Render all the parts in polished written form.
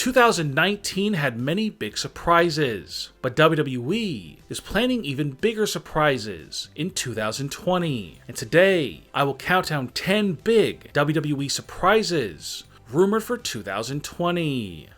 2019 had many big surprises, but WWE is planning even bigger surprises in 2020. And today, I will count down 10 big WWE surprises rumored for 2020.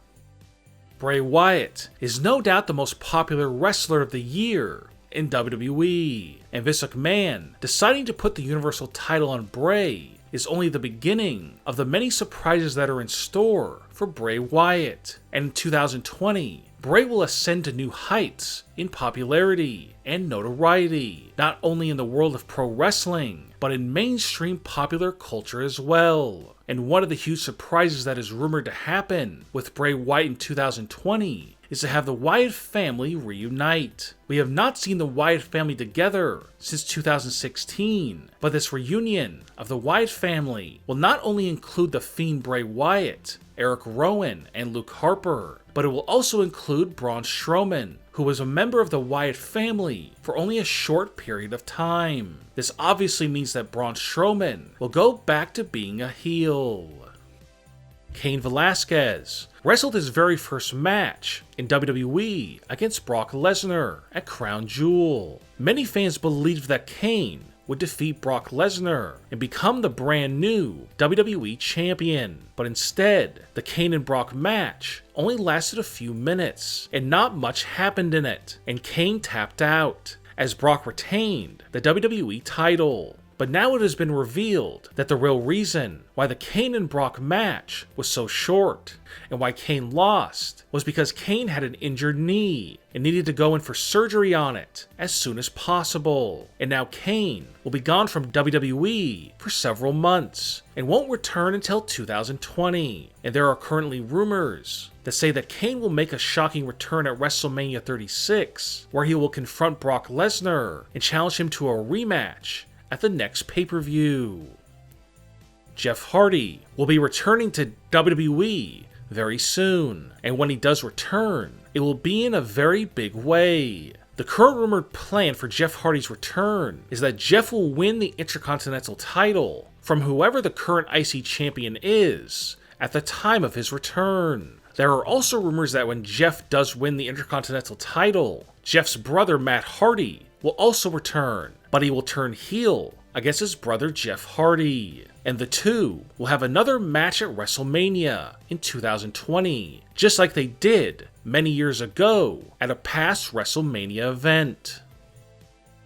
Bray Wyatt is no doubt the most popular wrestler of the year in WWE, and Vince McMahon deciding to put the Universal title on Bray is only the beginning of the many surprises that are in store for Bray Wyatt. And in 2020, Bray will ascend to new heights in popularity and notoriety, not only in the world of pro wrestling, but in mainstream popular culture as well. And one of the huge surprises that is rumored to happen with Bray Wyatt in 2020 is to have the Wyatt family reunite. We have not seen the Wyatt family together since 2016, but this reunion of the Wyatt family will not only include the Fiend Bray Wyatt, Eric Rowan, and Luke Harper, but it will also include Braun Strowman, who was a member of the Wyatt family for only a short period of time. This obviously means that Braun Strowman will go back to being a heel. Cain Velasquez wrestled his very first match in WWE against Brock Lesnar at Crown Jewel. Many fans believed that Cain would defeat Brock Lesnar and become the brand new WWE champion, but instead, the Cain and Brock match only lasted a few minutes, and not much happened in it, and Cain tapped out, as Brock retained the WWE title. But now it has been revealed that the real reason why the Cain and Brock match was so short and why Cain lost was because Cain had an injured knee and needed to go in for surgery on it as soon as possible. And now Cain will be gone from WWE for several months and won't return until 2020. And there are currently rumors that say that Cain will make a shocking return at WrestleMania 36, where he will confront Brock Lesnar and challenge him to a rematch at the next pay-per-view. Jeff Hardy will be returning to WWE very soon, and when he does return, it will be in a very big way. The current rumored plan for Jeff Hardy's return is that Jeff will win the Intercontinental title from whoever the current IC champion is at the time of his return. There are also rumors that when Jeff does win the Intercontinental title, Jeff's brother Matt Hardy will also return, but he will turn heel against his brother Jeff Hardy. And the two will have another match at WrestleMania in 2020, just like they did many years ago at a past WrestleMania event.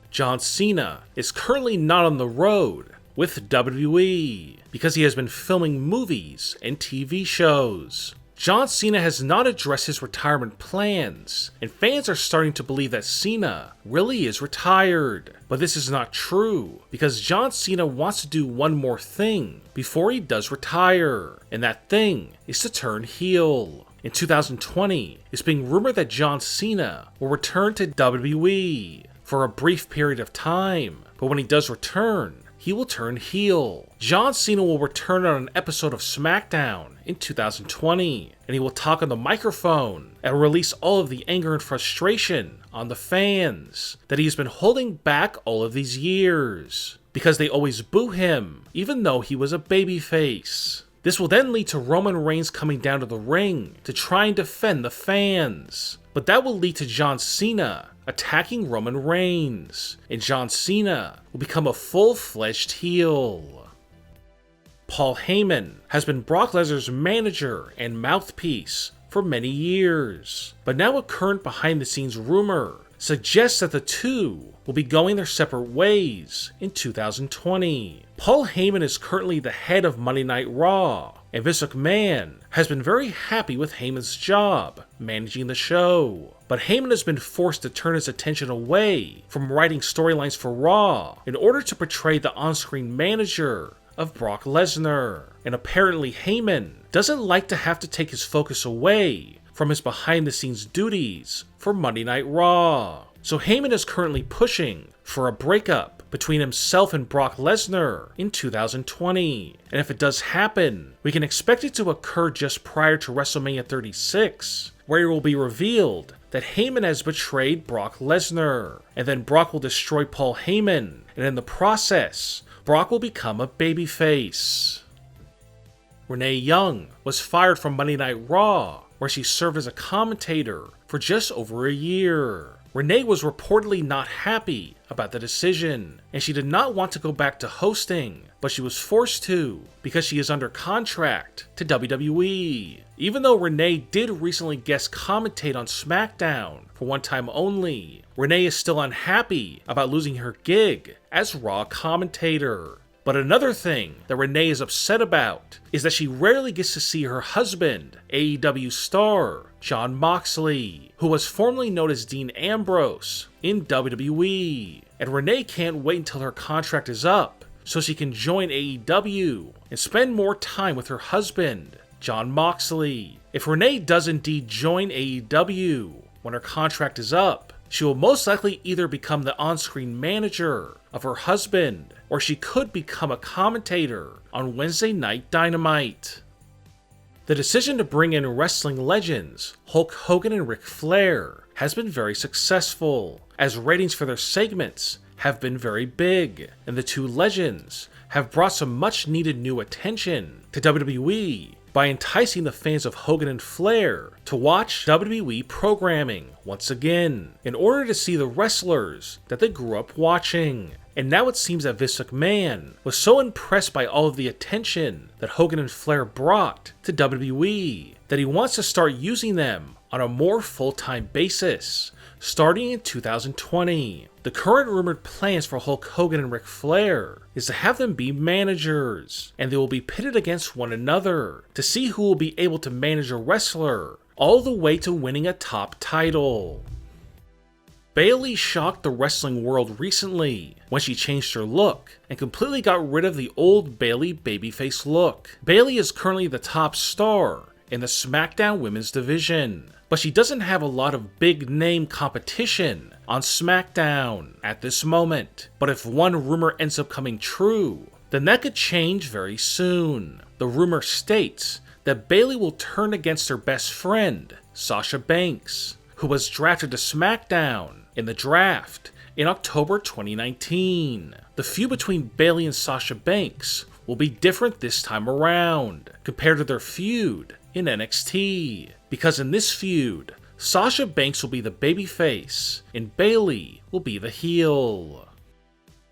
John Cena is currently not on the road with WWE because he has been filming movies and TV shows. John Cena has not addressed his retirement plans, and fans are starting to believe that Cena really is retired. But this is not true, because John Cena wants to do one more thing before he does retire, and that thing is to turn heel. In 2020, it's being rumored that John Cena will return to WWE for a brief period of time, but when he does return, he will turn heel. John Cena will return on an episode of SmackDown in 2020, and he will talk on the microphone and release all of the anger and frustration on the fans that he has been holding back all of these years, because they always boo him, even though he was a babyface. This will then lead to Roman Reigns coming down to the ring to try and defend the fans, but that will lead to John Cena attacking Roman Reigns, and John Cena will become a full-fledged heel. Paul Heyman has been Brock Lesnar's manager and mouthpiece for many years, but now a current behind-the-scenes rumor suggests that the two will be going their separate ways in 2020. Paul Heyman is currently the head of Monday Night Raw, and Vince McMahon has been very happy with Heyman's job managing the show. But Heyman has been forced to turn his attention away from writing storylines for Raw in order to portray the on-screen manager of Brock Lesnar. And apparently Heyman doesn't like to have to take his focus away from his behind-the-scenes duties for Monday Night Raw. So Heyman is currently pushing for a breakup between himself and Brock Lesnar in 2020. And if it does happen, we can expect it to occur just prior to WrestleMania 36, where it will be revealed that Heyman has betrayed Brock Lesnar, and then Brock will destroy Paul Heyman, and in the process, Brock will become a babyface. Renee Young was fired from Monday Night Raw where she served as a commentator for just over a year. Renee was reportedly not happy about the decision, and she did not want to go back to hosting, but she was forced to because she is under contract to WWE. Even though Renee did recently guest commentate on SmackDown for one time only, Renee is still unhappy about losing her gig as Raw commentator. But another thing that Renee is upset about is that she rarely gets to see her husband, AEW star Jon Moxley, who was formerly known as Dean Ambrose in WWE. And Renee can't wait until her contract is up so she can join AEW and spend more time with her husband, Jon Moxley. If Renee does indeed join AEW when her contract is up, she will most likely either become the on-screen manager of her husband, or she could become a commentator on Wednesday Night Dynamite. The decision to bring in wrestling legends Hulk Hogan and Ric Flair has been very successful, as ratings for their segments have been very big, and the two legends have brought some much needed new attention to WWE by enticing the fans of Hogan and Flair to watch WWE programming once again, in order to see the wrestlers that they grew up watching. And now it seems that Vince McMahon was so impressed by all of the attention that Hogan and Flair brought to WWE that he wants to start using them on a more full-time basis, starting in 2020. The current rumored plans for Hulk Hogan and Ric Flair is to have them be managers, and they will be pitted against one another to see who will be able to manage a wrestler all the way to winning a top title. Bayley shocked the wrestling world recently when she changed her look and completely got rid of the old Bayley babyface look. Bayley is currently the top star in the SmackDown Women's division, but she doesn't have a lot of big name competition on SmackDown at this moment. But if one rumor ends up coming true, then that could change very soon. The rumor states that Bayley will turn against her best friend, Sasha Banks, who was drafted to SmackDown in the draft in October 2019. The feud between Bayley and Sasha Banks will be different this time around compared to their feud in NXT, because in this feud, Sasha Banks will be the babyface and Bayley will be the heel.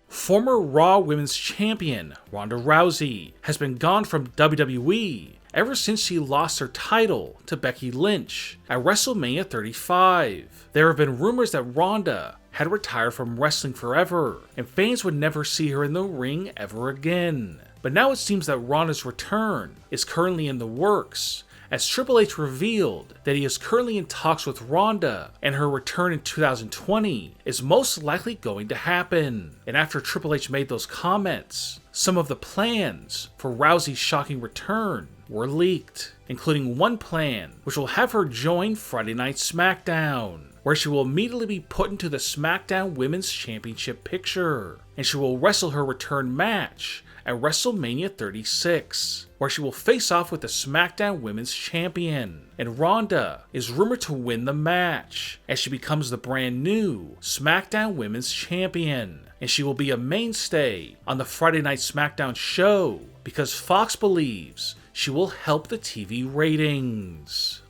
Former Raw Women's Champion Ronda Rousey has been gone from WWE ever since she lost her title to Becky Lynch at WrestleMania 35. There have been rumors that Ronda had retired from wrestling forever, and fans would never see her in the ring ever again. But now it seems that Ronda's return is currently in the works, as Triple H revealed that he is currently in talks with Ronda, and her return in 2020 is most likely going to happen. And after Triple H made those comments, some of the plans for Rousey's shocking return were leaked, including one plan which will have her join Friday Night SmackDown, where she will immediately be put into the SmackDown Women's Championship picture, and she will wrestle her return match at WrestleMania 36, where she will face off with the SmackDown Women's Champion, and Ronda is rumored to win the match, as she becomes the brand new SmackDown Women's Champion, and she will be a mainstay on the Friday Night SmackDown show, because Fox believes she will help the TV ratings.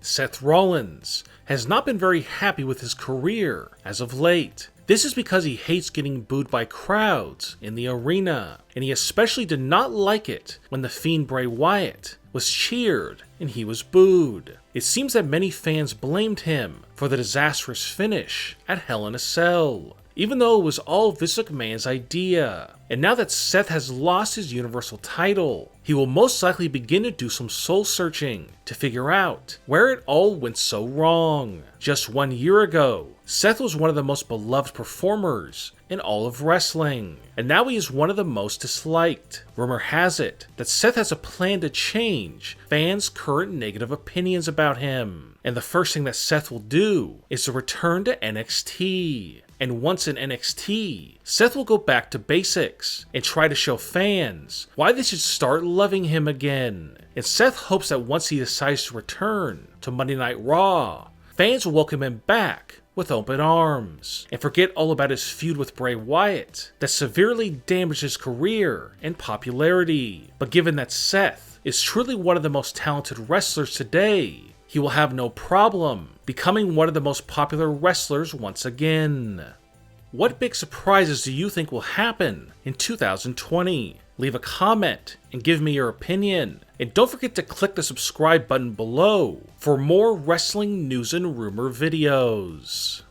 Seth Rollins has not been very happy with his career as of late. This is because he hates getting booed by crowds in the arena, and he especially did not like it when the Fiend Bray Wyatt was cheered and he was booed. It seems that many fans blamed him for the disastrous finish at Hell in a Cell, even though it was all Vince McMahon's idea. And now that Seth has lost his Universal title, he will most likely begin to do some soul searching to figure out where it all went so wrong. Just 1 year ago, Seth was one of the most beloved performers in all of wrestling, and now he is one of the most disliked. Rumor has it that Seth has a plan to change fans' current negative opinions about him, and the first thing that Seth will do is to return to NXT. And once in NXT, Seth will go back to basics and try to show fans why they should start loving him again. And Seth hopes that once he decides to return to Monday Night Raw, fans will welcome him back with open arms and forget all about his feud with Bray Wyatt that severely damaged his career and popularity. But given that Seth is truly one of the most talented wrestlers today, he will have no problem becoming one of the most popular wrestlers once again. What big surprises do you think will happen in 2020? Leave a comment and give me your opinion. And don't forget to click the subscribe button below for more wrestling news and rumor videos.